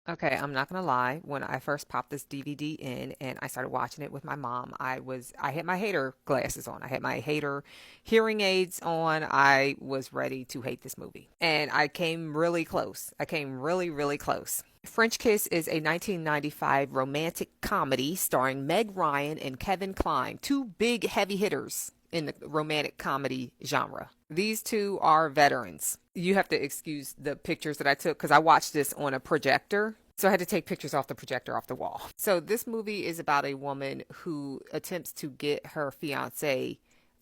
Okay, I'm not gonna lie. When I first popped this DVD in and I started watching it with my mom, I had my hater glasses on. I had my hater hearing aids on. I was ready to hate this movie. And I came really close. I came really, really close. French Kiss is a 1995 romantic comedy starring Meg Ryan and Kevin Kline, two big heavy hitters in the romantic comedy genre. These two are veterans. You have to excuse the pictures that I took because I watched this on a projector. So I had to take pictures off the projector off the wall. So this movie is about a woman who attempts to get her fiance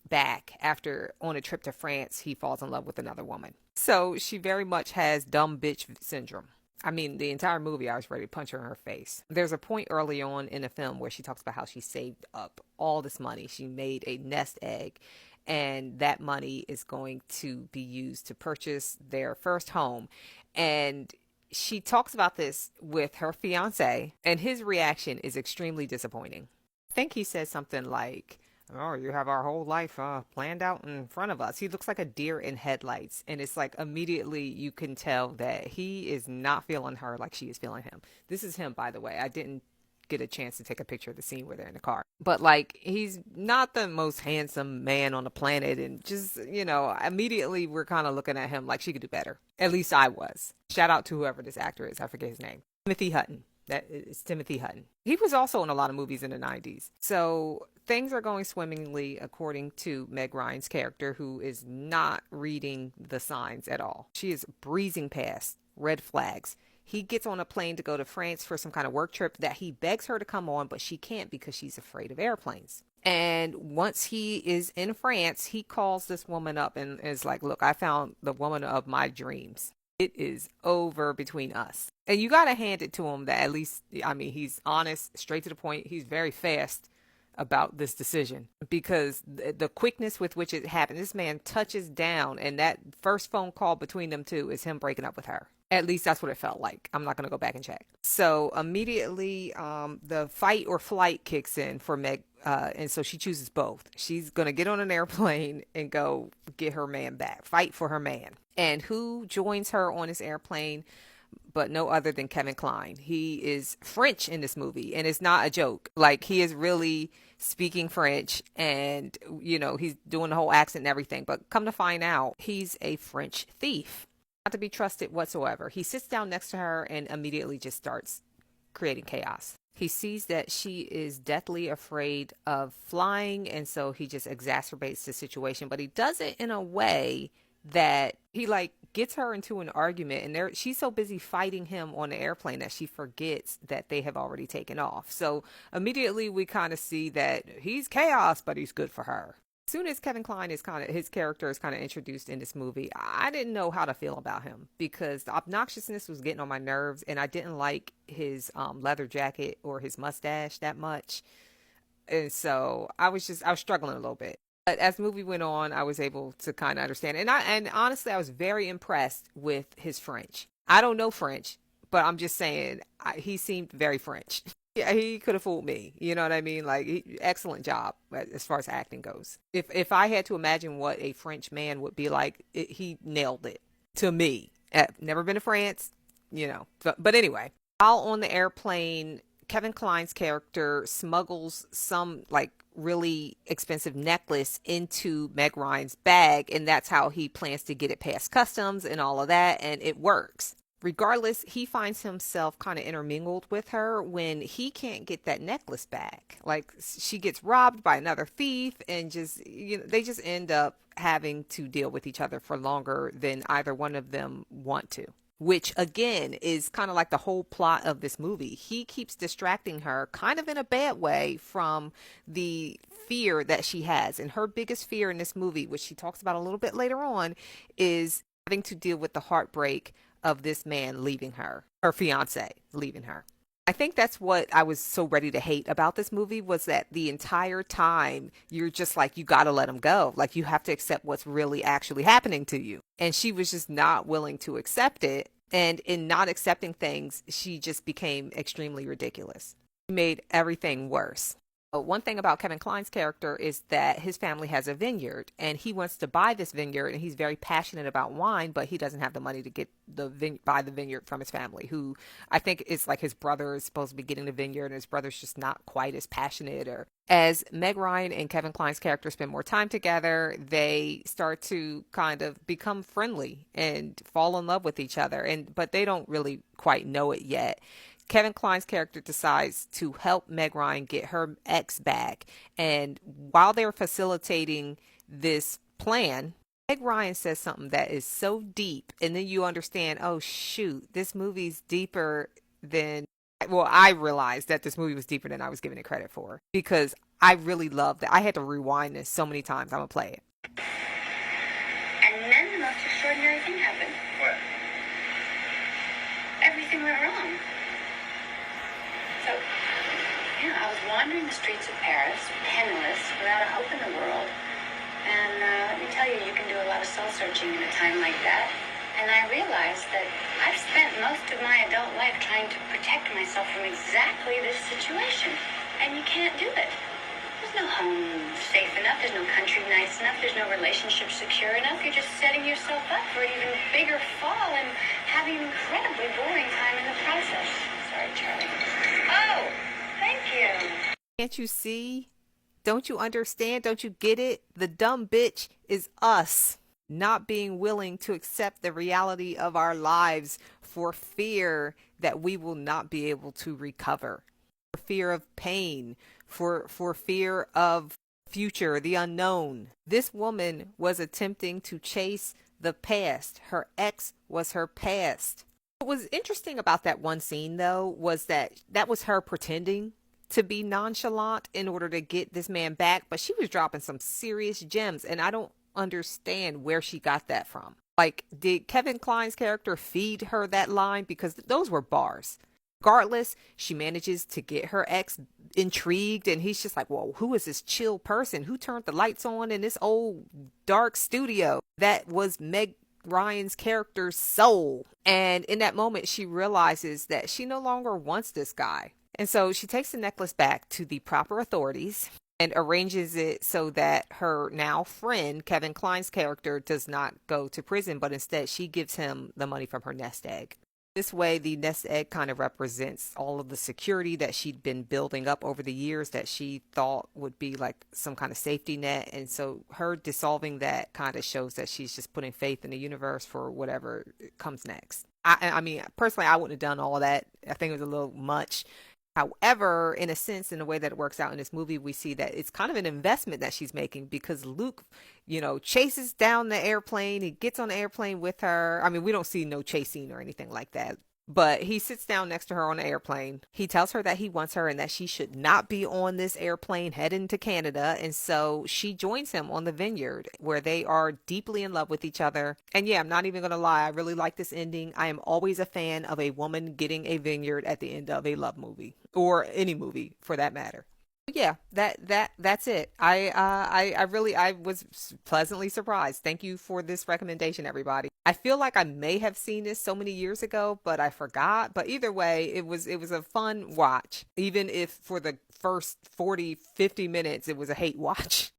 back after on a trip to France he falls in love with another woman. So she very much has dumb bitch syndrome. I mean, the entire movie, I was ready to punch her in her face. There's a point early on in the film where she talks about how she saved up all this money. She made a nest egg, and that money is going to be used to purchase their first home. And she talks about this with her fiance, and his reaction is extremely disappointing. I think he says something like, "Oh, you have our whole life planned out in front of us." He looks like a deer in headlights, and it's like immediately you can tell that he is not feeling her like she is feeling him. This is him, by the way. I didn't get a chance to take a picture of the scene where they're in the car. But like, he's not the most handsome man on the planet, and just, immediately we're kind of looking at him like she could do better. At least I was. Shout out to whoever this actor is. I forget his name. Timothy Hutton. That is Timothy Hutton. He was also in a lot of movies in the 90s. So things are going swimmingly according to Meg Ryan's character, who is not reading the signs at all. She is breezing past red flags. He gets on a plane to go to France for some kind of work trip that he begs her to come on, but she can't because she's afraid of airplanes. And once he is in France, he calls this woman up and is like, "Look, I found the woman of my dreams. It is over between us." And you got to hand it to him that at least, I mean, he's honest, straight to the point. He's very fast about this decision because the quickness with which it happened, this man touches down, and that first phone call between them two is him breaking up with her. At least that's what it felt like. I'm not going to go back and check. So immediately, the fight or flight kicks in for Meg. And so she chooses both. She's going to get on an airplane and go get her man back, fight for her man. And who joins her on this airplane but no other than Kevin Kline? He is French in this movie, and it's not a joke. Like, he is really speaking French, and, he's doing the whole accent and everything. But come to find out, he's a French thief. Not to be trusted whatsoever. He sits down next to her and immediately just starts creating chaos. He sees that she is deathly afraid of flying, and so he just exacerbates the situation. But he does it in a way that he like gets her into an argument, and she's so busy fighting him on the airplane that she forgets that they have already taken off. So immediately we kind of see that he's chaos, but he's good for her. As soon as Kevin Kline is his character is kind of introduced in this movie, I didn't know how to feel about him because the obnoxiousness was getting on my nerves, and I didn't like his leather jacket or his mustache that much. And so I was struggling a little bit. But as the movie went on, I was able to kind of understand. And honestly, I was very impressed with his French. I don't know French, but I'm just saying he seemed very French. Yeah, he could have fooled me. You know what I mean? Like, excellent job as far as acting goes. If I had to imagine what a French man would be like, he nailed it to me. Never been to France, But anyway, while on the airplane, Kevin Kline's character smuggles some like really expensive necklace into Meg Ryan's bag, and that's how he plans to get it past customs and all of that, and it works. Regardless, he finds himself kind of intermingled with her when he can't get that necklace back. Like, she gets robbed by another thief, and just, they just end up having to deal with each other for longer than either one of them want to. Which, again, is kind of like the whole plot of this movie. He keeps distracting her, kind of in a bad way, from the fear that she has. And her biggest fear in this movie, which she talks about a little bit later on, is having to deal with the heartbreak of this man leaving her fiance leaving her. I think that's what I was so ready to hate about this movie, was that the entire time you're just like, you got to let him go. Like, you have to accept what's really actually happening to you. And she was just not willing to accept it. And in not accepting things, she just became extremely ridiculous. She made everything worse. One thing about Kevin Kline's character is that his family has a vineyard and he wants to buy this vineyard, and he's very passionate about wine, but he doesn't have the money to get buy the vineyard from his family, who I think is like his brother is supposed to be getting the vineyard, and his brother's just not quite as passionate. Or as Meg Ryan and Kevin Kline's character spend more time together, they start to kind of become friendly and fall in love with each other, and but they don't really quite know it yet. Kevin Kline's character decides to help Meg Ryan get her ex back. And while they're facilitating this plan, Meg Ryan says something that is so deep. And then you understand, oh, shoot, this movie's deeper than. Well, I realized that this movie was deeper than I was giving it credit for, because I really loved it. I had to rewind this so many times. I'm going to play it. And then the most extraordinary thing happened. What? Everything went wrong. So, I was wandering the streets of Paris, penniless, without a hope in the world. And let me tell you, you can do a lot of soul-searching in a time like that. And I realized that I've spent most of my adult life trying to protect myself from exactly this situation. And you can't do it. There's no home safe enough. There's no country nice enough. There's no relationship secure enough. You're just setting yourself up for an even bigger fall and having an incredibly boring time in the process. Sorry, Charlie. Oh, thank you. Can't you see? Don't you understand? Don't you get it? The dumb bitch is us not being willing to accept the reality of our lives for fear that we will not be able to recover, for fear of pain, for fear of future, the unknown. This woman was attempting to chase the past. Her ex was her past. What was interesting about that one scene, though, was that was her pretending to be nonchalant in order to get this man back, but she was dropping some serious gems, and I don't understand where she got that from. Like, did Kevin Kline's character feed her that line? Because those were bars. Regardless, she manages to get her ex intrigued, and he's just like, well, who is this chill person? Who turned the lights on in this old dark studio? That was Meg Ryan's character's soul. And in that moment, she realizes that she no longer wants this guy. And so she takes the necklace back to the proper authorities and arranges it so that her now friend, Kevin Kline's character, does not go to prison, but instead she gives him the money from her nest egg. This way, the nest egg kind of represents all of the security that she'd been building up over the years that she thought would be like some kind of safety net. And so her dissolving that kind of shows that she's just putting faith in the universe for whatever comes next. I mean, personally, I wouldn't have done all of that. I think it was a little much. However, in a sense, in the way that it works out in this movie, we see that it's kind of an investment that she's making, because Luke, chases down the airplane. He gets on the airplane with her. I mean, we don't see no chase scene or anything like that. But he sits down next to her on the airplane. He tells her that he wants her and that she should not be on this airplane heading to Canada. And so she joins him on the vineyard, where they are deeply in love with each other. And yeah, I'm not even going to lie. I really like this ending. I am always a fan of a woman getting a vineyard at the end of a love movie, or any movie for that matter. Yeah, that's it. I was pleasantly surprised. Thank you for this recommendation, everybody. I feel like I may have seen this so many years ago, but I forgot. But either way, it was a fun watch, even if for the first 40, 50 minutes it was a hate watch.